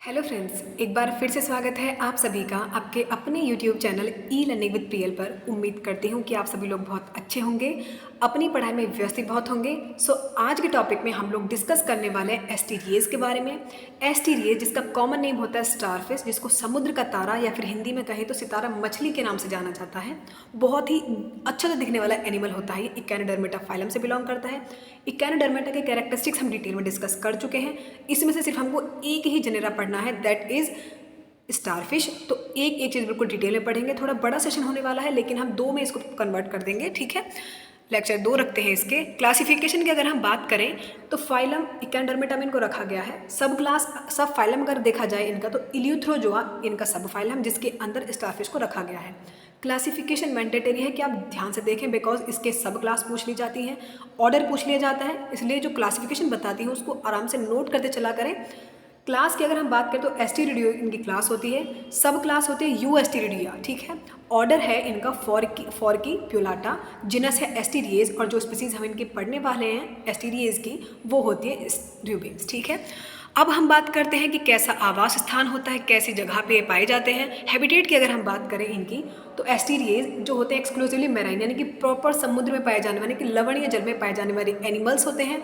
Hello friends, एक बार फिर से स्वागत है आप सभी का आपके अपने YouTube channel e learning with Priyal पर। उम्मीद करती हूँ कि आप सभी लोग बहुत अच्छे होंगे, अपनी पढ़ाई में व्यवस्थित बहुत होंगे। आज के टॉपिक में हम लोग डिस्कस करने वाले हैं एस्टीरियस के बारे में। एस्टीरियस जिसका कॉमन नेम होता है स्टारफिश, जिसको समुद्र का तारा या फिर हिंदी में कहें तो सितारा मछली के नाम से जाना जाता है। बहुत ही अच्छा दिखने वाला एनिमल होता है। इकैनोडर्मेटा फाइलम से बिलोंग करता है। इकैनोडर्मेटा के कैरेक्टरिस्टिक्स हम डिटेल में डिस्कस कर चुके हैं। इसमें से सिर्फ हमको एक ही जेनेरा पढ़ना है, दैट इज स्टारफिश। तो एक एक चीज़ बिल्कुल डिटेल में पढ़ेंगे। थोड़ा बड़ा सेशन होने वाला है, लेकिन हम दो में इसको कन्वर्ट कर देंगे, ठीक है। लेक्चर 2 रखते हैं इसके। क्लासिफिकेशन की अगर हम बात करें तो फाइलम इकैनोडर्मेटा में इनको रखा गया है। सब क्लास सब फाइलम अगर देखा जाए इनका तो इल्यूथ्रोजोआ इनका सब फाइलम, जिसके अंदर स्टारफिश को रखा गया है। क्लासिफिकेशन मैंडेटरी है कि आप ध्यान से देखें, बिकॉज इसके सब क्लास पूछ ली जाती हैं, ऑर्डर पूछ लिया जाता है, इसलिए जो क्लासिफिकेशन बताती है उसको आराम से नोट करते चला करें। क्लास की अगर हम बात करें तो एस्टीरिडियो इनकी क्लास होती है, सब क्लास होती है यू एस्टीरिडिया, ठीक है। ऑर्डर है इनका फॉर्की प्यूलाटा, जिनस है एस्टीरियस, और जो स्पीसीज हम इनके पढ़ने वाले हैं एस्टीरियस की वो होती है र्यूबेंस, ठीक है। अब हम बात करते हैं कि कैसा आवास स्थान होता है, कैसी जगह पे पाए जाते हैं। हैबिटेट की अगर हम बात करें इनकी तो एस्टीरियस जो होते हैं एक्सक्लूसिवली मैराइन, यानी कि प्रॉपर समुद्र में पाए जाने वाले, कि लवणीय जल में पाए जाने वाले एनिमल्स होते हैं।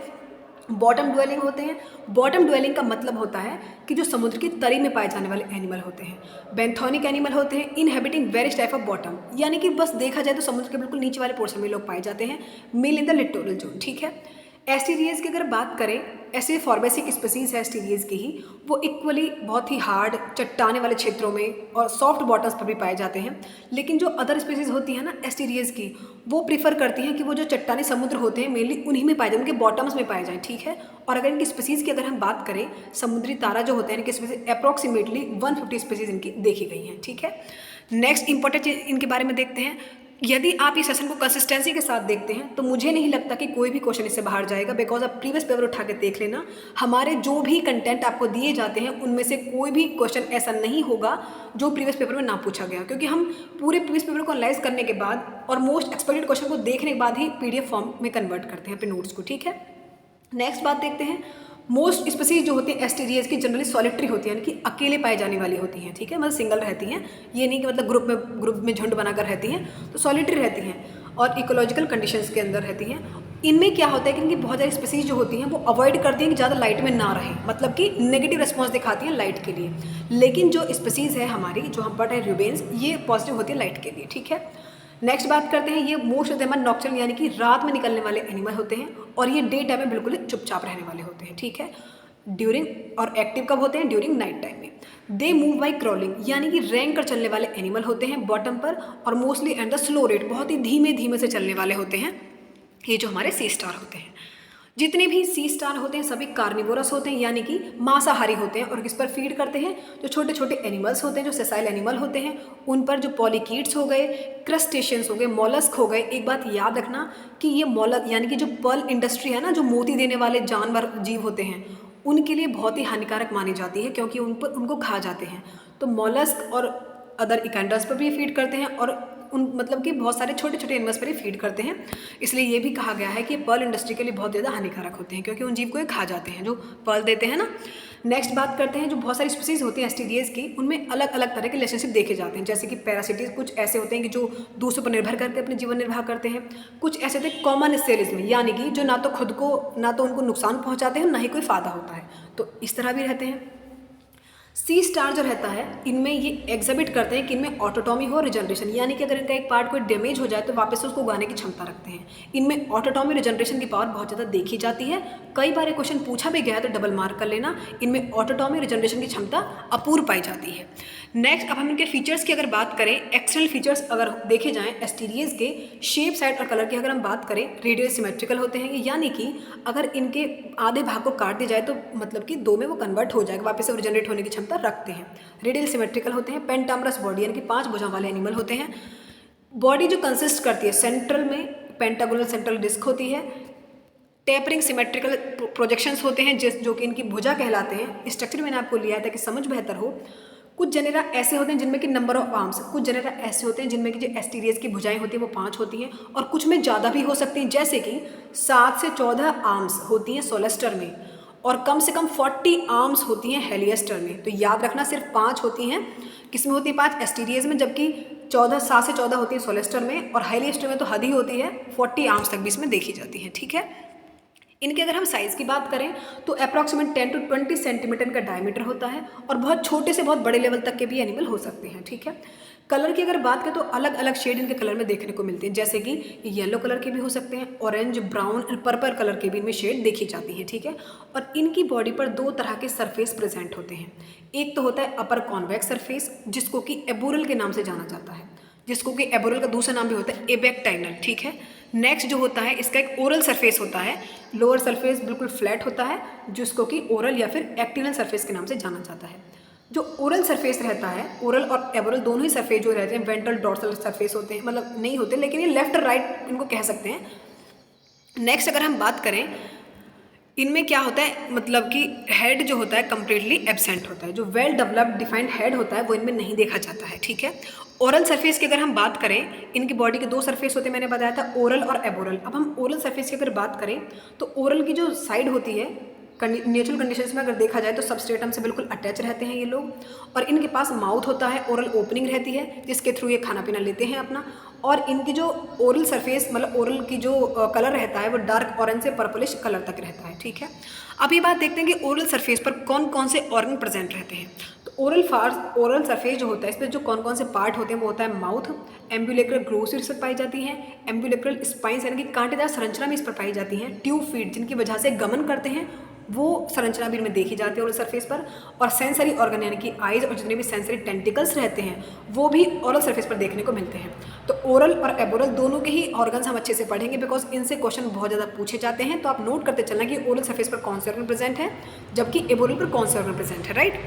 बॉटम ड्वेलिंग होते हैं। बॉटम ड्वेलिंग का मतलब होता है कि जो समुद्र की तरी में पाए जाने वाले एनिमल होते हैं। बेंथोनिक एनिमल होते हैं, inhabiting various type of bottom, यानी कि बस देखा जाए तो समुद्र के बिल्कुल नीचे वाले पोर्शन में लोग पाए जाते हैं। Male in the littoral zone, ठीक है। एस्टीरियस की अगर बात करें, ऐसे फॉर्मेसिक स्पीसीज है एस्टीरियस की ही, वो इक्वली बहुत ही हार्ड चट्टाने वाले क्षेत्रों में और सॉफ्ट बॉटम्स पर भी पाए जाते हैं। लेकिन जो अदर स्पीसीज होती हैं ना एस्टीरियस की, वो प्रीफर करती हैं कि वो जो चट्टानी समुद्र होते हैं मेनली उन्हीं में पाए जाए, उनके बॉटम्स में पाए जाएँ, ठीक है। और अगर इनकी स्पीसीज की अगर हम बात करें, समुद्री तारा जो होते हैं इनकी स्पीसीज अप्रॉक्सीमेटली 150 स्पीसीज इनकी देखी गई हैं, ठीक है। नेक्स्ट इंपॉर्टेंट चीज इनके बारे में देखते हैं। यदि आप इस सेशन को कंसिस्टेंसी के साथ देखते हैं तो मुझे नहीं लगता कि कोई भी क्वेश्चन इससे बाहर जाएगा, बिकॉज आप प्रीवियस पेपर उठा के देख लेना, हमारे जो भी कंटेंट आपको दिए जाते हैं उनमें से कोई भी क्वेश्चन ऐसा नहीं होगा जो प्रीवियस पेपर में ना पूछा गया, क्योंकि हम पूरे प्रीवियस पेपर को एनालाइज करने के बाद और मोस्ट एक्सपेक्टेड क्वेश्चन को देखने के बाद ही PDF फॉर्म में कन्वर्ट करते हैं अपने नोट्स को, ठीक है। नेक्स्ट बात देखते हैं। मोस्ट स्पीसीज जो होती हैं एस्टीरियस की जनरली सॉलिटरी होती हैं, यानी कि अकेले पाई जाने वाली होती हैं, ठीक है। मतलब सिंगल रहती हैं, ये नहीं कि मतलब ग्रुप में झुंड बनाकर रहती हैं, तो सॉलिटरी रहती हैं और इकोलॉजिकल कंडीशंस के अंदर रहती हैं। इनमें क्या होता है कि इनकी बहुत सारी स्पीसीज जो होती हैं वो अवॉइड करती हैं कि ज़्यादा लाइट में ना रहें, मतलब कि नेगेटिव रिस्पॉन्स दिखाती हैं लाइट के लिए। लेकिन जो स्पीसीज है हमारी जो हम पढ़ रहे हैं र्यूबेंस, ये पॉजिटिव होती है लाइट के लिए, ठीक है। नेक्स्ट बात करते हैं, ये मोस्ट ऑफ देम नॉक्टर्नल, यानी कि रात में निकलने वाले एनिमल होते हैं, और ये डे टाइम में बिल्कुल चुपचाप रहने वाले होते हैं, ठीक है। ड्यूरिंग और एक्टिव कब होते हैं? ड्यूरिंग नाइट टाइम में। दे मूव बाई क्रॉलिंग, यानी कि रैंक कर चलने वाले एनिमल होते हैं बॉटम पर, और mostly and the slow rate, बहुत ही धीमे धीमे से चलने वाले होते हैं ये जो हमारे सी स्टार होते हैं। जितने भी सी स्टार होते हैं सभी कार्निवोरस होते हैं, यानी कि मांसाहारी होते हैं और किस पर फीड करते हैं? जो छोटे छोटे एनिमल्स होते हैं, जो सेसाइल एनिमल होते हैं उन पर, जो पॉलीकीट्स हो गए, क्रस्टेशियंस हो गए, मॉलस्क हो गए। एक बात याद रखना कि ये मॉलस्क यानी कि जो पर्ल इंडस्ट्री है ना, जो मोती देने वाले जानवर जीव होते हैं उनके लिए बहुत ही हानिकारक मानी जाती है, क्योंकि उनको खा जाते हैं। तो मॉलस्क और अदर इकैंडर्स पर भी फीड करते हैं, और उन मतलब कि बहुत सारे छोटे छोटे एनिमल्स पर ही फीड करते हैं। इसलिए ये भी कहा गया है कि पर्ल इंडस्ट्री के लिए बहुत ज़्यादा हानिकारक होते हैं, क्योंकि उन जीव को ये खा जाते हैं जो पर्ल देते हैं ना। नेक्स्ट बात करते हैं, जो बहुत सारी स्पीसीज होती हैं एस्टीरियस की, उनमें अलग अलग तरह के रिलेशनशिप देखे जाते हैं। जैसे कि पैरासिटिस कुछ ऐसे होते हैं कि जो दूसरों पर निर्भर करके अपने जीवन निर्वाह करते हैं। कुछ ऐसे होते हैं कॉमन सेलिस में, यानी कि जो ना तो खुद को ना तो उनको नुकसान पहुँचाते हैं, ना ही कोई फ़ायदा होता है, तो इस तरह भी रहते हैं। सी स्टार जो रहता है इनमें ये एग्जिबिट करते हैं कि इनमें ऑटोटॉमी हो, रिजनरेशन, यानी कि अगर इनका एक पार्ट कोई डैमेज हो जाए तो वापस से उसको उगाने की क्षमता रखते हैं। इनमें ऑटोटॉमी रिजनरेशन की पावर बहुत ज़्यादा देखी जाती है। कई बार ये क्वेश्चन पूछा भी गया है तो डबल मार्क कर लेना, इनमें ऑटोटॉमी रिजनरेशन की क्षमता अपूर्व पाई जाती है। नेक्स्ट, अब हम इनके फीचर्स की अगर बात करें, एक्सटर्नल फीचर्स अगर देखे जाएँ एस्टीरियस के, शेप, साइज और कलर की अगर हम बात करें, रेडियल सिमेट्रिकल होते हैं, यानी कि अगर इनके आधे भाग को काट दिया जाए तो मतलब कि दो में वो कन्वर्ट हो जाएगा, वापस से रिजनरेट होने की क्षमता रखते हैं। रेडियल सिमेट्रिकल होते हैं। पेंटामरस बॉडी, यानी कि 5 भुजाओं वाले एनिमल होते हैं। बॉडी जो कंसिस्ट करती है, सेंट्रल में पेंटागोनल सेंट्रल डिस्क होती है। टेपरिंग सिमेट्रिकल प्रोजेक्शंस होते हैं जो कि इनकी भुजा कहलाते हैं। स्ट्रक्चर मैंने आपको लिया है ताकि समझ बेहतर हो। कुछ जेनेरा ऐसे होते हैं जिनमें कि नंबर ऑफ आर्म्स, कुछ जेनेरा ऐसे होते हैं जिनमें कि जो एस्टीरियस की भुजाएं होती हैं वो 5 होती हैं, और कुछ में ज़्यादा भी हो सकती हैं, जैसे कि 7 से 14 आर्म्स होती हैं सोलेस्टर में, और कम से कम 40 आर्म्स होती हैं हेलियोस्टर में। तो याद रखना सिर्फ 5 होती हैं, किसमें होती है 5? एस्टीरियस में, जबकि 7 से 14 होती है सोलेस्टर में, और हेलियोस्टर में तो हद ही होती है, 40 आर्म्स तक भी इसमें देखी जाती हैं। ठीक है, इनके अगर हम साइज़ की बात करें तो अप्रॉक्सीमेट 10 to 20 सेंटीमीटर का डायमीटर होता है, और बहुत छोटे से बहुत बड़े लेवल तक के भी एनिमल हो सकते हैं। ठीक है, कलर की अगर बात करें तो अलग अलग शेड इनके कलर में देखने को मिलते हैं, जैसे कि येलो कलर के भी हो सकते हैं, ऑरेंज, ब्राउन और पर्पल कलर के भी इनमें शेड देखी जाती हैं। ठीक है, और इनकी बॉडी पर 2 तरह के सरफेस प्रेजेंट होते हैं। एक तो होता है अपर कॉन्वेक्स सरफेस, जिसको कि एबोरल के नाम से जाना जाता है, जिसको कि एबोरल का दूसरा नाम भी होता है एबेक्टाइनल। ठीक है, नेक्स्ट जो होता है इसका एक ओरल सरफेस होता है, लोअर सरफेस बिल्कुल फ्लैट होता है, जिसको कि ओरल या फिर एक्टिनल सरफेस के नाम से जाना जाता है। जो ओरल सरफेस रहता है, ओरल और एबोरल दोनों ही सरफेस जो रहते हैं वेंट्रल डॉर्सल सरफेस होते हैं, मतलब नहीं होते लेकिन ये लेफ्ट और राइट इनको कह सकते हैं। नेक्स्ट अगर हम बात करें, इनमें क्या होता है, मतलब कि हेड जो होता है कम्प्लीटली एब्सेंट होता है, जो वेल डेवलप्ड डिफाइंड हेड होता है वो इनमें नहीं देखा जाता है। ठीक है, ओरल सरफेस की अगर हम बात करें, इनकी बॉडी के 2 सरफेस होते हैं, मैंने बताया था ओरल और एबोरल। अब हम ओरल सरफेस की अगर बात करें तो ओरल की जो साइड होती है, नेचुरल कंडीशंस में अगर देखा जाए तो सबस्ट्रेटम से बिल्कुल अटैच रहते हैं ये लोग, और इनके पास माउथ होता है, ओरल ओपनिंग रहती है जिसके थ्रू ये खाना पीना लेते हैं अपना, और इनकी जो ओरल सरफेस मतलब ओरल की जो कलर रहता है वो डार्क ऑरेंज से पर्पलिश कलर तक रहता है। ठीक है, अब ये बात देखते हैं कि ओरल सरफेस पर कौन कौन से ऑर्गन प्रेजेंट रहते हैं। तो ओरल सरफेस जो होता है, इसमें जो कौन कौन से पार्ट होते हैं वो होता है माउथ, एम्बुलेक्रल ग्रोव्स इस पर पाई जाती हैं, एम्बुलेक्रल स्पाइंस यानी कि कांटेदार संरचना भी इस पर पाई जाती हैं, ट्यूब फीट जिनकी वजह से गमन करते हैं वो संरचना भी इनमें देखी जाती है ओरल सरफेस पर, और सेंसरी ऑर्गन यानी कि आइज और जितने भी सेंसरी टेंटिकल्स रहते हैं वो भी ओरल सरफेस पर देखने को मिलते हैं। तो ओरल और एबोरल दोनों के ही ऑर्गन्स हम अच्छे से पढ़ेंगे, बिकॉज इनसे क्वेश्चन बहुत ज़्यादा पूछे जाते हैं। तो आप नोट करते चलना कि ओरल सरफेस पर कौन से ऑर्गन प्रेजेंट है, जबकि एबोरल पर कौन से ऑर्गन प्रेजेंट है। राइट,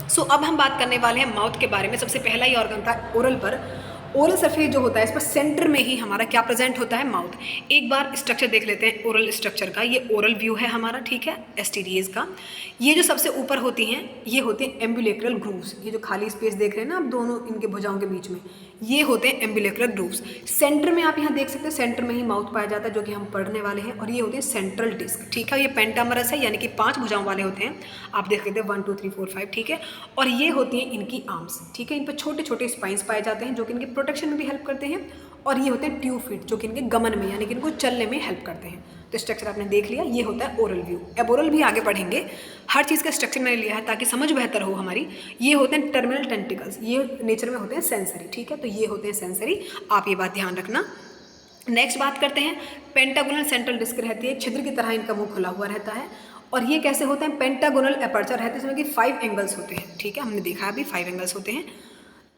सो अब हम बात करने वाले हैं माउथ के बारे में। सबसे पहला ही ऑर्गन था ओरल पर। ओरल सरफेस जो होता है इस पर सेंटर में ही हमारा क्या प्रेजेंट होता है, माउथ। एक बार स्ट्रक्चर देख लेते हैं ओरल स्ट्रक्चर का। ये ओरल व्यू है हमारा, ठीक है, एसटीडीएस का। ये जो सबसे ऊपर होती हैं ये होती हैं एम्बुलेक्रल ग्रूव्स। ये जो खाली स्पेस देख रहे हैं ना आप दोनों इनके भुजाओं के बीच में, ये होते हैं एम्बुलेक्रल ग्रूव्स। सेंटर में आप यहाँ देख सकते हैं, सेंटर में ही माउथ पाया जाता है जो कि हम पढ़ने वाले हैं, और ये होते हैं सेंट्रल डिस्क। ठीक है, ये पेंटामरस है यानी कि 5 भुजाओं वाले होते हैं। आप देख लेते हैं 1 2 3 4 5, ठीक है। और ये होती हैं इनकी आर्म्स, ठीक है। इन पर छोटे छोटे स्पाइंस पाए जाते हैं जो कि इनके प्रोटेक्शन में भी हेल्प करते हैं। और ये होते हैं ट्यूब फीट जो कि इनके गमन में यानी कि इनको चलने में हेल्प करते हैं। तो स्ट्रक्चर आपने देख लिया, ये होता है ओरल व्यू। एबोरल भी आगे पढ़ेंगे, हर चीज़ का स्ट्रक्चर मैंने लिया है ताकि समझ बेहतर हो हमारी। ये होते हैं टर्मिनल टेंटिकल्स, ये नेचर में होते हैं सेंसरी, ठीक है। तो ये होते हैं सेंसरी, आप ये बात ध्यान रखना। नेक्स्ट बात करते हैं, पेंटागोनल सेंट्रल डिस्क रहती है, छिद्र की तरह इनका मुंह खुला हुआ रहता है। और ये कैसे होते हैं, पेंटागोनल अपर्चर रहते हैं, इसमें कि 5 एंगल्स होते हैं, ठीक है, हमने देखा अभी 5 एंगल्स होते हैं।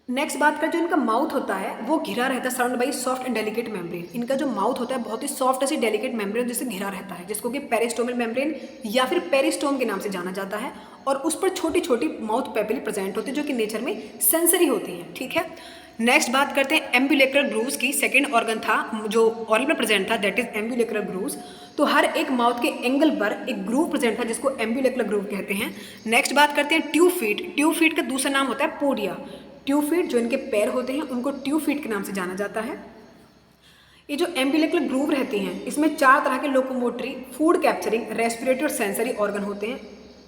नेक्स्ट बात करें, जो इनका माउथ होता है वो घिरा रहता है, surround by soft and delicate membrane. इनका जो माउथ होता है बहुत ही सॉफ्ट ऐसी डेलिकेट मेम्ब्रेन जिससे घिरा रहता है, जिसको कि पेरिस्टोमल मेम्ब्रेन या फिर पेरिस्टोम के नाम से जाना जाता है। और उस पर छोटी छोटी माउथ पेपिली प्रेजेंट होती है जो कि नेचर में सेंसरी होती हैं, ठीक है। नेक्स्ट बात करते हैं एम्बुलेक्रल ग्रूव्स की। सेकेंड ऑर्गन था जो ऑरल में प्रेजेंट था, दैट इज एम्बुलेक्रल ग्रूव्स। तो हर एक माउथ के एंगल पर एक ग्रूव प्रेजेंट था जिसको एम्बुलेक्रल ग्रूव कहते हैं। नेक्स्ट बात करते हैं ट्यूब फीट। ट्यूब फीट का दूसरा नाम होता है पोडिया। ट्यूब फीट जो इनके पैर होते हैं उनको ट्यूब फीट के नाम से जाना जाता है। ये जो एम्बुलेक्रल ग्रूव रहती हैं इसमें 4 तरह के लोकोमोटरी, फूड कैप्चरिंग, रेस्पिरेटरी और सेंसरी ऑर्गन होते हैं।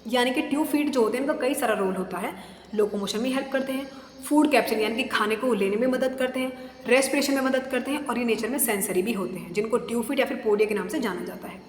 यानी कि ट्यूब फीट जो होते हैं इनका कई सारा रोल होता है। लोकोमोशन में हेल्प करते हैं, फूड कैप्चरिंग यानी कि खाने को लेने में मदद करते हैं, रेस्पिरेशन में मदद करते हैं, और ये नेचर में सेंसरी भी होते हैं जिनको ट्यूब फीट या फिर पोडिया के नाम से जाना जाता है।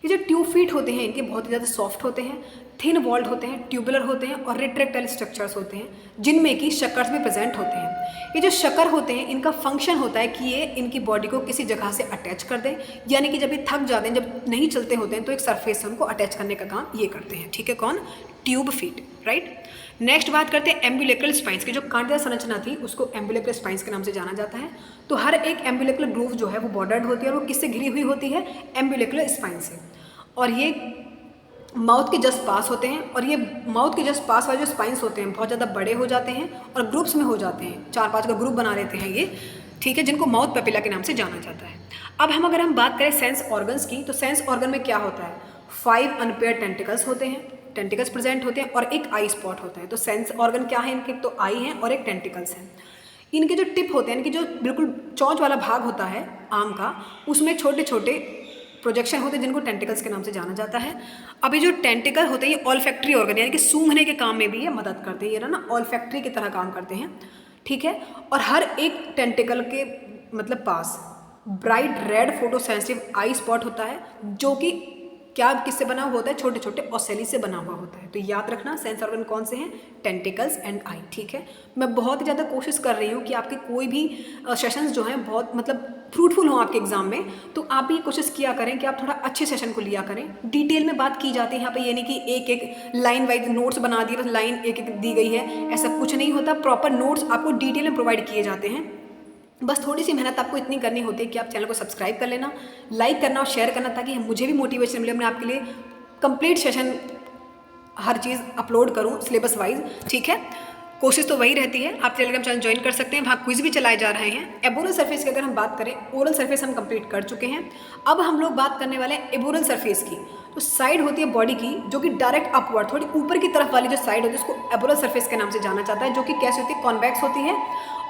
ये जो ट्यूब फीट होते हैं इनके बहुत ही ज़्यादा सॉफ्ट होते हैं, थिन वॉल्ड होते हैं, ट्यूबुलर होते हैं और रिट्रैक्टाइल स्ट्रक्चर्स होते हैं जिनमें कि शकर्स भी प्रेजेंट होते हैं। ये जो शकर होते हैं इनका फंक्शन होता है कि ये इनकी बॉडी को किसी जगह से अटैच कर दें, यानी कि जब ये थक जाते हैं, जब नहीं चलते होते हैं तो एक सरफेस से उनको अटैच करने का काम ये करते हैं, ठीक है। कौन? Tube feet, right. नेक्स्ट बात करते हैं एम्बुलेक्रल स्पाइंस की। जो कांटेदार संरचना थी उसको एम्बुलेक्रल स्पाइंस के नाम से जाना जाता है। तो हर एक एम्बुलेक्रल ग्रूव जो है वो बॉर्डर्ड होती है और वो किससे घिरी हुई होती है, एम्बुलेक्रल स्पाइन से। और ये माउथ के जस्ट पास होते हैं, और ये माउथ के जस्ट पास वाले जो स्पाइंस होते हैं बहुत ज़्यादा बड़े हो जाते हैं और ग्रुप्स में हो जाते हैं, 4-5 का ग्रुप बना लेते हैं ये, ठीक है, जिनको माउथ पेपिला के नाम से जाना जाता है। अब अगर हम बात करें सेंस ऑर्गन्स की, तो सेंस ऑर्गन में क्या होता है, 5 अनपेयर्ड टेंटिकल्स होते हैं, टेंटिकल्स प्रेजेंट होते हैं और एक आई स्पॉट होता है। तो सेंस ऑर्गन क्या है इनके, तो आई हैं और एक टेंटिकल्स हैं। इनके जो टिप होते हैं, इनकी जो बिल्कुल चोंच वाला भाग होता है आम का, उसमें छोटे छोटे प्रोजेक्शन होते हैं जिनको टेंटिकल्स के नाम से जाना जाता है। अब ये जो टेंटिकल होते हैं ये ऑल्फैक्टरी ऑर्गन यानी कि सूंघने के काम में भी ये मदद करते हैं, ये ना ऑल्फैक्टरी की तरह काम करते हैं, ठीक है। और हर एक टेंटिकल के मतलब पास ब्राइट रेड फोटो सेंसिटिव आई स्पॉट होता है जो कि क्या किससे बना हुआ होता है, छोटे छोटे ऑसेली से बना हुआ होता है। तो याद रखना सेंस ऑर्गन कौन से हैं, टेंटिकल्स एंड आई, ठीक है। मैं बहुत ही ज़्यादा कोशिश कर रही हूँ कि आपके कोई भी सेशंस जो हैं बहुत मतलब फ्रूटफुल हों आपके एग्जाम में, तो आप भी कोशिश किया करें कि आप थोड़ा अच्छे सेशन को लिया करें। डिटेल में बात की जाती है यहाँ पे, ये नहीं कि एक एक लाइन वाइज नोट्स बना दिए, बस लाइन एक एक दी गई है, ऐसा कुछ नहीं होता। प्रॉपर नोट्स आपको डिटेल में प्रोवाइड किए जाते हैं। बस थोड़ी सी मेहनत आपको इतनी करनी होती है कि आप चैनल को सब्सक्राइब कर लेना, लाइक करना और शेयर करना, ताकि मुझे भी मोटिवेशन मिले, मैं आपके लिए कंप्लीट सेशन हर चीज़ अपलोड करूं सिलेबस वाइज, ठीक है। कोशिश तो वही रहती है। आप टेलीग्राम चैनल ज्वाइन कर सकते हैं, वहाँ क्विज भी चलाए जा रहे हैं। एबोरल सरफेस की अगर हम बात करें, ओरल सरफेस हम कंप्लीट कर चुके हैं। अब हम लोग बात करने वाले हैं एबोरल सरफेस की। तो साइड होती है बॉडी की जो कि डायरेक्ट अपवर्ड थोड़ी ऊपर की तरफ वाली जो साइड होती है उसको एबोरल सरफेस के नाम से जाना जाता है, जो कि कैसे होती है, कॉन्वेक्स होती है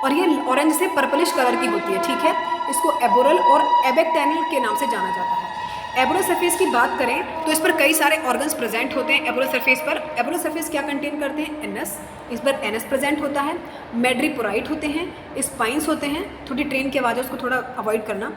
और ये ऑरेंज से पर्पलिश कलर की होती है, ठीक है। इसको एबोरल और एबेक्टेनल के नाम से जाना जाता है। एबोरल सरफेस की बात करें तो इस पर कई सारे ऑर्गन्स प्रेजेंट होते हैं। एबोरल सरफेस पर एबोरल सरफेस क्या कंटेन करते हैं, एनस, इस पर एनस प्रेजेंट होता है, मेड्रिपोराइट होते हैं, स्पाइंस होते हैं, थोड़ी ट्रेन की आवाज़ है उसको थोड़ा अवॉइड करना।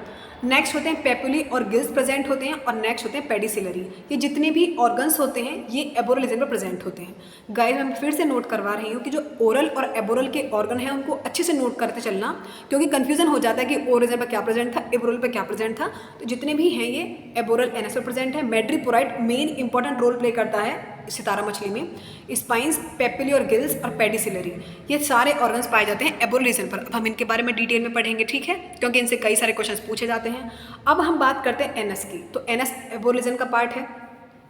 नेक्स्ट होते हैं पेपुली और गिल्स प्रेजेंट होते हैं, और नेक्स्ट होते हैं पेडिसिलरी। ये जितने भी ऑर्गन्स होते हैं ये एबोरल रीजन पर प्रेजेंट होते हैं। गाइस मैं फिर से नोट करवा रही हूँ कि जो ओरल और एबोरल के ऑर्गन हैं उनको अच्छे से नोट करते चलना, क्योंकि कन्फ्यूजन हो जाता है कि ओरल रीजन पर क्या प्रेजेंट था, एबोरल पर क्या प्रेजेंट था। तो जितने भी हैं ये एबोरल एनएस पर प्रेजेंट है। मेड्रिपोराइट मेन इंपॉर्टेंट रोल प्ले करता है सितारा मछली में। स्पाइंस, पेपिली और गिल्स और पेडिसिलरी, ये सारे ऑर्गन्स पाए जाते हैं एबोरल रीजन पर। अब हम इनके बारे में डिटेल में पढ़ेंगे, ठीक है, क्योंकि इनसे कई सारे क्वेश्चंस पूछे जाते हैं। अब हम बात करते हैं एनस की। तो एनस एबोरल रीजन का पार्ट है,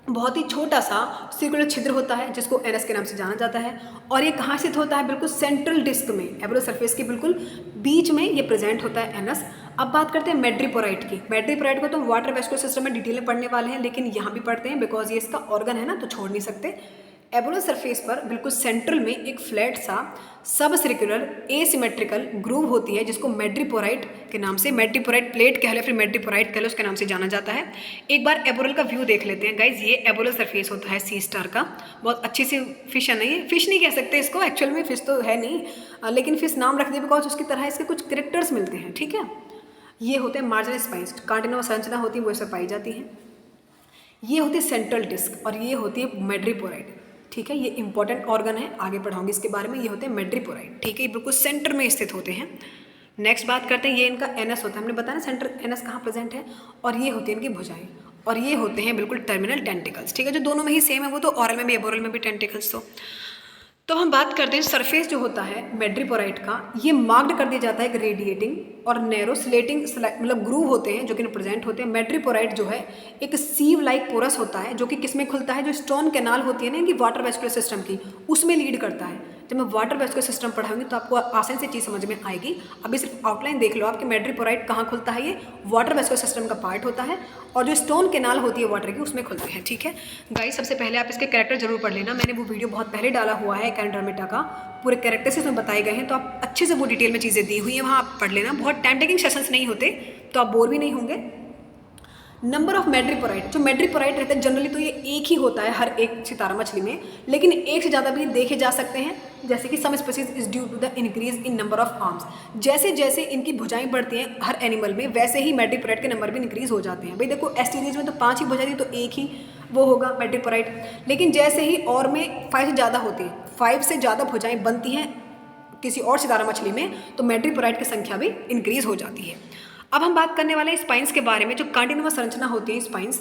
बहुत ही छोटा सा सर्कुलर छिद्र होता है जिसको एनस के नाम से जाना जाता है। और ये कहाँ स्थित होता है, बिल्कुल सेंट्रल डिस्क में, एबोरल सरफेस के बिल्कुल बीच में ये प्रेजेंट होता है एनस। अब बात करते हैं मेड्रिपोराइट की। मेड्रिपोराइट को तो वाटर वेस्कुलर सिस्टम में डिटेल में पढ़ने वाले हैं, लेकिन यहाँ भी पढ़ते हैं बिकॉज ये इसका ऑर्गन है ना, तो छोड़ नहीं सकते। एबोरल सरफेस पर बिल्कुल सेंट्रल में एक फ्लैट सा सब सर्कुलर एसिमेट्रिकल ग्रूव होती है जिसको मेड्रिपोराइट के नाम से, मेड्रिपोराइट प्लेट कह लो फिर मेड्रिपोराइट कह लो, उसके नाम से जाना जाता है। एक बार एबोरल का व्यू देख लेते हैं गाइज। ये एबोरल सरफेस होता है सी स्टार का। बहुत अच्छी सी फिश है ना, ये फिश नहीं कह सकते इसको, एक्चुअल में फिश तो है नहीं, लेकिन फिश नाम रख दिया बिकॉज उसकी तरह इसके कुछ कैरेक्टर्स मिलते हैं, ठीक है। ये होते हैं मार्जिनल स्पाइंस, कांटिनुआ संरचना होती है वो इसमें पाई जाती है। ये होती है सेंट्रल डिस्क और ये होती है मेड्रिपोराइट, ठीक है। ये इंपॉर्टेंट ऑर्गन है, आगे पढ़ाऊंगी इसके बारे में। ये होते हैं मेड्रिपोराइट, ठीक है, ये बिल्कुल सेंटर में स्थित होते हैं। नेक्स्ट बात करते हैं, ये इनका एनस होता है, हमने बताया ना सेंटर एनस कहाँ प्रेजेंट है। और ये होती है इनकी भुजाएं, और ये होते हैं बिल्कुल टर्मिनल टेंटिकल्स, ठीक है, जो दोनों में ही सेम है। वो तो ऑरल में भी एबोरल में भी टेंटिकल्स। तो हम बात करते हैं सरफेस जो होता है मेड्रिपोराइट का, ये मार्क्ड कर दिया जाता है एक रेडिएटिंग और नैरो स्लेटिंग मतलब ग्रूव होते हैं जो कि प्रेजेंट होते हैं। मेड्रिपोराइट जो है एक सीव लाइक पोरस होता है जो कि किसमें खुलता है, जो स्टोन कैनाल होती है ना इनकी वाटर वेस्कुलर सिस्टम की, उसमें लीड करता है। जब मैं वाटर वेस्कुलर सिस्टम पढ़ाऊंगी तो आपको आसान से चीज़ समझ में आएगी। अभी सिर्फ आउटलाइन देख लो आपके मेड्रिपोराइट कहाँ खुलता है, ये वाटर वेस्कुलर सिस्टम का पार्ट होता है, और जो स्टोन कैनाल होती है वाटर की उसमें खुलते हैं, ठीक है। गाइस सबसे पहले आप इसके कैरेक्टर जरूर पढ़ लेना, मैंने वो वीडियो बहुत पहले डाला हुआ है कैंड्रामेटा का, पूरे कैरेक्टर से इसमें बताए गए हैं, तो आप अच्छे से वो डिटेल में चीज़ें दी हुई हैं, वहाँ आप पढ़ लेना। बहुत टाइम टेकिंग सेशंस नहीं होते तो आप बोर भी नहीं होंगे। नंबर ऑफ मेड्रिपोराइट, जो मेड्रिपोराइट रहता है जनरली तो ये एक ही होता है हर एक सितारा मछली में, लेकिन एक से ज़्यादा भी देखे जा सकते हैं, जैसे कि some species is due to the increase in number of arms. जैसे जैसे इनकी भुजाएं बढ़ती हैं हर एनिमल में, वैसे ही मेड्रिपोराइट के नंबर भी इंक्रीज हो जाते हैं। भाई देखो एस्टीरीज में तो 5 ही भुजाएं थी तो एक ही वो होगा मेड्रिपोराइट, लेकिन जैसे ही और में 5 से ज़्यादा होती हैं, 5 से ज़्यादा भुजाएं बनती हैं किसी और सितारा मछली में, तो मेड्रिपोराइट की संख्या भी इंक्रीज हो जाती है। अब हम बात करने वाले हैं स्पाइंस के बारे में। जो कांटिनुआ संरचना होती है स्पाइंस,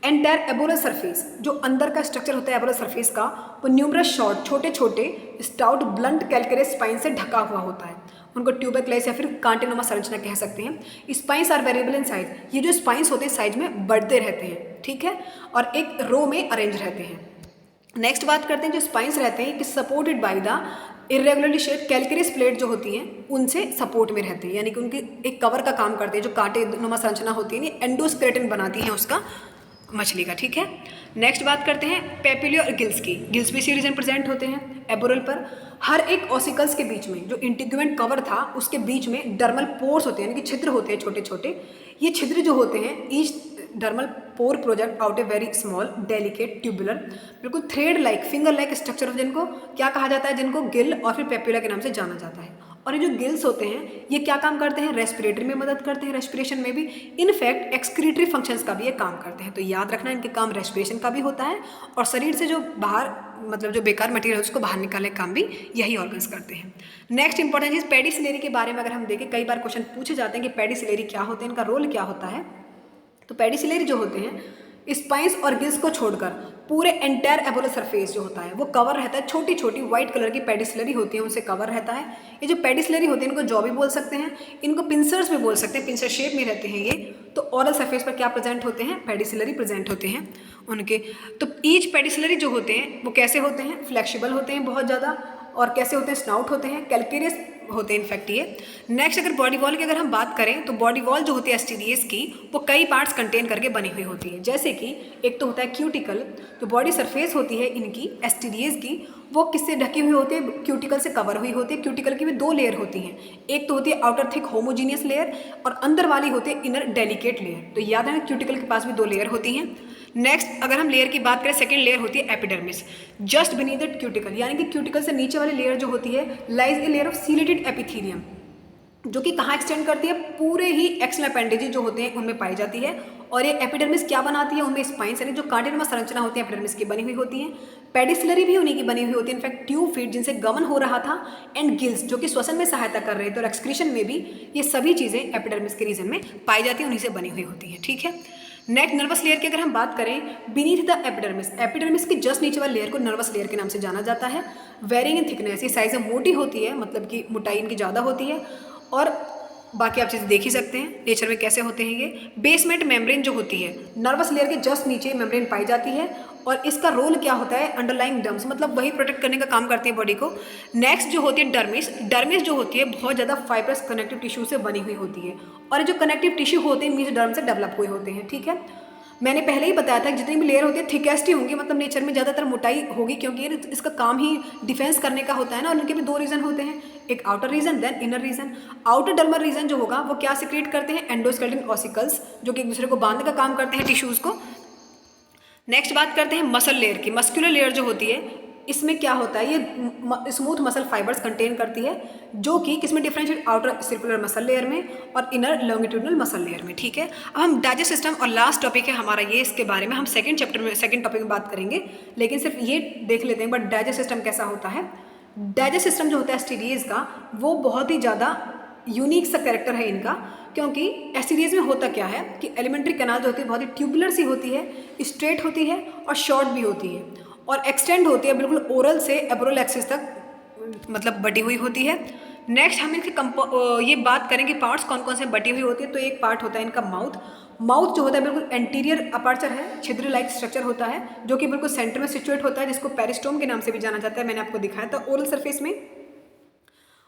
एंटायर एबोरल सरफेस, जो अंदर का स्ट्रक्चर होता है एबोरल सरफेस का, वो न्यूमरस शॉर्ट छोटे छोटे स्टाउट ब्लंट कैलकेरियस स्पाइन से ढका हुआ होता है। उनको ट्यूबरक्लेस या फिर कांटिनुआ संरचना कह सकते हैं। Spines are variable in size, ये जो स्पाइंस होते हैं साइज में बढ़ते रहते हैं, ठीक है, और एक रो में अरेंज रहते हैं। नेक्स्ट बात करते हैं जो स्पाइंस रहते हैं कि supported by the irregularly shaped calcareous plate जो होती हैं उनसे सपोर्ट में रहते हैं, यानी कि उनकी एक कवर का काम करते हैं। जो कांटेनुमा संरचना होती है एंडोस्केलेटन बनाती है उसका मछली का, ठीक है। नेक्स्ट बात करते हैं पेपिली और गिल्स की। गिल्स भी रीजन प्रेजेंट होते हैं एबोरल पर। हर एक ऑसिकल्स के बीच में जो इंटीग्यूमेंट कवर था उसके बीच में डर्मल पोर्स होते हैं, यानी कि छिद्र होते हैं छोटे छोटे। ये छिद्र जो होते हैं each dermal pore project out a very small delicate tubular बिल्कुल thread like finger like structure, जिनको क्या कहा जाता है, जिनको गिल और फिर पेप्यूला के नाम से जाना जाता है। और ये जो गिल्स होते हैं ये क्या काम करते हैं, रेस्पिरेटरी में मदद करते हैं, रेस्पिरेशन में भी, इनफैक्ट एक्सक्रीटरी फंक्शंस का भी ये काम करते हैं। तो याद रखना इनके काम रेस्पिरेशन का भी होता है और शरीर से जो बाहर मतलब जो बेकार मटेरियल है उसको बाहर निकालने का काम भी यही ऑर्गन्स करते हैं। नेक्स्ट इंपॉर्टेंट चीज पेडिसिलेरी के बारे में अगर हम देखें, कई बार क्वेश्चन पूछे जाते हैं कि पेडिसिलेरी क्या होते हैं, इनका रोल क्या होता है। तो पेडिसिलेरी जो होते हैं स्पाइंस और गिल्स को छोड़कर पूरे एंटायर एबोलर सरफेस जो होता है वो कवर रहता है, छोटी छोटी व्हाइट कलर की पेडिसिलरी होती है उनसे कवर रहता है। ये जो पेडिसिलरी होती है इनको जॉ भी बोल सकते हैं, इनको पिंसर्स भी बोल सकते हैं, पिंसर शेप में रहते हैं ये। तो ओरल सरफेस पर क्या प्रेजेंट होते हैं, पेडिसिलरी प्रेजेंट होते हैं उनके। तो ईच पेडिसिलरी जो होते हैं वो कैसे होते हैं, फ्लेक्सिबल होते हैं बहुत ज़्यादा, और कैसे होते हैं, स्नाउट होते हैं, कैलकेरियस होते हैं इनफैक्ट ये। नेक्स्ट अगर बॉडी वॉल की अगर हम बात करें तो बॉडी वॉल जो होती है एस्टीडियस की वो कई पार्ट्स कंटेन करके बनी हुई होती है। जैसे कि एक तो होता है क्यूटिकल, जो बॉडी सरफेस होती है इनकी एस्टीडियस की वो किससे ढकी हुई होती है, क्यूटिकल से कवर हुई होती है। क्यूटिकल की भी दो लेयर होती हैं, एक तो होती है आउटर थिक होमोजीनियस लेयर और अंदर वाली होती है इनर डेलिकेट लेयर। तो याद है क्यूटिकल के पास भी दो लेयर होती हैं। नेक्स्ट अगर हम लेयर की बात करें, सेकंड लेयर होती है epidermis just beneath the cuticle, यानी कि क्यूटिकल से नीचे वाली लेयर जो होती है lies a layer of ciliated epithelium, जो कि कहाँ एक्सटेंड करती है, पूरे ही एक्सटर्नल अपेंडेजेस जो होते हैं उनमें पाई जाती है। और ये एपिडर्मिस क्या बनाती है, उनमें स्पाइंस यानी जो कांटेनुमा संरचना होती है एपिडर्मिस की बनी हुई होती है। पेडिसिलरी भी उन्हीं की बनी हुई होती है, इनफैक्ट ट्यूब फीट जिनसे गमन हो रहा था, एंड गिल्स जो कि श्वसन में सहायता कर रहे थे और एक्सक्रीशन में भी, ये सभी चीज़ें एपिडर्मिस के रीजन में पाई जाती हैं, उन्हीं से बनी हुई होती हैं। ठीक है। नेक्स्ट नर्वस लेयर की अगर हम बात करें, बीनीथ द एपिडर्मिस, एपिडर्मिस की जस्ट नीचे वाली लेयर को नर्वस लेयर के नाम से जाना जाता है। वेरिंग इन थिकनेस, ये साइज में मोटी होती है, मतलब कि मोटाई इनकी ज़्यादा होती है। और बाकी आप चीज़ें देख ही सकते हैं नेचर में कैसे होते हैं ये। बेसमेंट मेम्ब्रेन जो होती है नर्वस लेयर के जस्ट नीचे मेम्ब्रेन पाई जाती है, और इसका रोल क्या होता है, अंडरलाइंग डर्म्स, मतलब वही प्रोटेक्ट करने का काम करती है बॉडी को। नेक्स्ट जो होती है डर्मिस, डर्मिस जो होती है बहुत ज़्यादा फाइब्रस कनेक्टिव टिश्यू से बनी हुई होती है, और ये जो कनेक्टिव टिश्यू होते हैं मीजोडर्म से डेवलप हुए होते हैं। ठीक है। मैंने पहले ही बताया था कि जितनी भी लेयर होती है थिकेस्ट ही होंगी, मतलब नेचर में ज़्यादातर मोटाई होगी, क्योंकि इसका काम ही डिफेंस करने का होता है ना। और उनके भी दो रीजन होते हैं, एक outer region then inner region. Outer dermal region जो होगा वो क्या सिक्रेट करते हैं, एंडोस्केलेटन ऑसिकल्स, जो कि एक दूसरे को बांधने का काम करते हैं टिश्यूज़ को। नेक्स्ट बात करते हैं मसल लेयर की। मस्कुलर लेयर जो होती है इसमें क्या होता है, ये स्मूथ मसल फाइबर्स कंटेन करती है, जो कि किसमें differentiate, outer circular muscle layer में और इनर लॉन्गिट्यूडनल मसल लेयर में। ठीक है। अब हम डाइजेस्ट सिस्टम और लास्ट टॉपिक है हमारा ये, इसके बारे में हम सेकंड चैप्टर में सेकंड टॉपिक में बात करेंगे, लेकिन सिर्फ ये देख लेते हैं बट डाइजेस्ट सिस्टम कैसा होता है। डाइजेस्ट सिस्टम जो होता है एस्टीडीज का वो बहुत ही ज़्यादा यूनिक सा कैरेक्टर है इनका, क्योंकि एस्टीडीज में होता क्या है कि एलिमेंट्री कैनाल जो होती है बहुत ही ट्यूबुलर सी होती है, स्ट्रेट होती है और शॉर्ट भी होती है, और एक्सटेंड होती है बिल्कुल ओरल से एब्रोल एक्सिस तक, मतलब बटी हुई होती है। नेक्स्ट हम इनके ये बात करेंगे पार्ट्स कौन कौन से बटी हुई होती है। तो एक पार्ट होता है इनका माउथ। माउथ जो होता है बिल्कुल एंटीरियर अपर्चर है, छिद्र लाइक स्ट्रक्चर होता है, जो कि बिल्कुल सेंटर में सिचुएट होता है, जिसको पेरिस्टोम के नाम से भी जाना जाता है, मैंने आपको दिखाया था ओरल सरफेस में।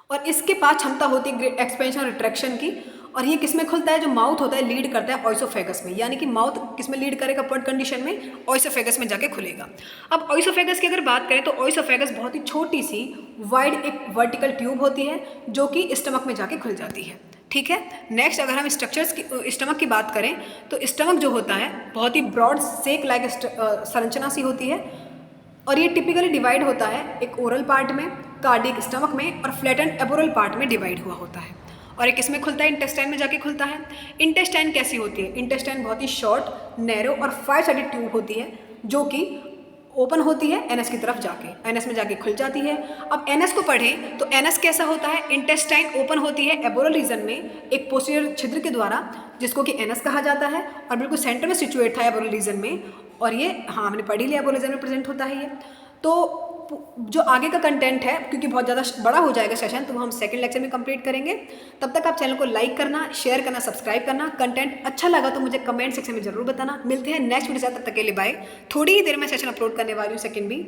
और इसके पास क्षमता होती है एक्सपेंशन और रिट्रैक्शन की, और ये किस में खुलता है, जो माउथ होता है लीड करता है ऑइसोफेगस में, यानी कि माउथ किस में लीड करेगा, अपवर्ड कंडीशन में ऑइसोफेगस में जाके खुलेगा। अब ऑइसोफेगस की अगर बात करें तो ऑइसोफेगस बहुत ही छोटी सी वाइड एक वर्टिकल ट्यूब होती है, जो कि स्टमक में जाके खुल जाती है। ठीक है। नेक्स्ट अगर हम स्ट्रक्चर्स की स्टमक की बात करें तो स्टमक जो होता है बहुत ही ब्रॉड सेक लाइक संरचना सी होती है, और ये टिपिकली डिवाइड होता है एक ओरल पार्ट में, कार्डियक स्टमक में, और फ्लैटेंड एबोरल पार्ट में डिवाइड हुआ होता है। और एक किसमें खुलता है, इंटेस्टाइन में जाके खुलता है। इंटेस्टाइन कैसी होती है, इंटेस्टाइन बहुत ही शॉर्ट, नैरो और 5 साइडेड ट्यूब होती है, जो कि ओपन होती है एनएस की तरफ जाके, एनएस में जाके खुल जाती है। अब एनएस को पढ़ें तो एनएस कैसा होता है, इंटेस्टाइन ओपन होती है एबोरल रीजन में एक पोस्टीरियर छिद्र के द्वारा, जिसको कि एनएस कहा जाता है, और बिल्कुल सेंटर में सिचुएट था एबोरल रीजन में, और ये हाँ हमने पढ़ी लिया एबोरल रीजन में प्रेजेंट होता है ये। तो जो आगे का कंटेंट है, क्योंकि बहुत ज़्यादा बड़ा हो जाएगा सेशन, तो हम सेकंड लेक्चर में कंप्लीट करेंगे। तब तक आप चैनल को लाइक करना, शेयर करना, सब्सक्राइब करना। कंटेंट अच्छा लगा तो मुझे कमेंट सेक्शन में जरूर बताना। मिलते हैं नेक्स्ट वीडियो से, तब तक के लिए बाय। थोड़ी ही देर में सेशन अपलोड करने वाली हूँ सेकंड भी।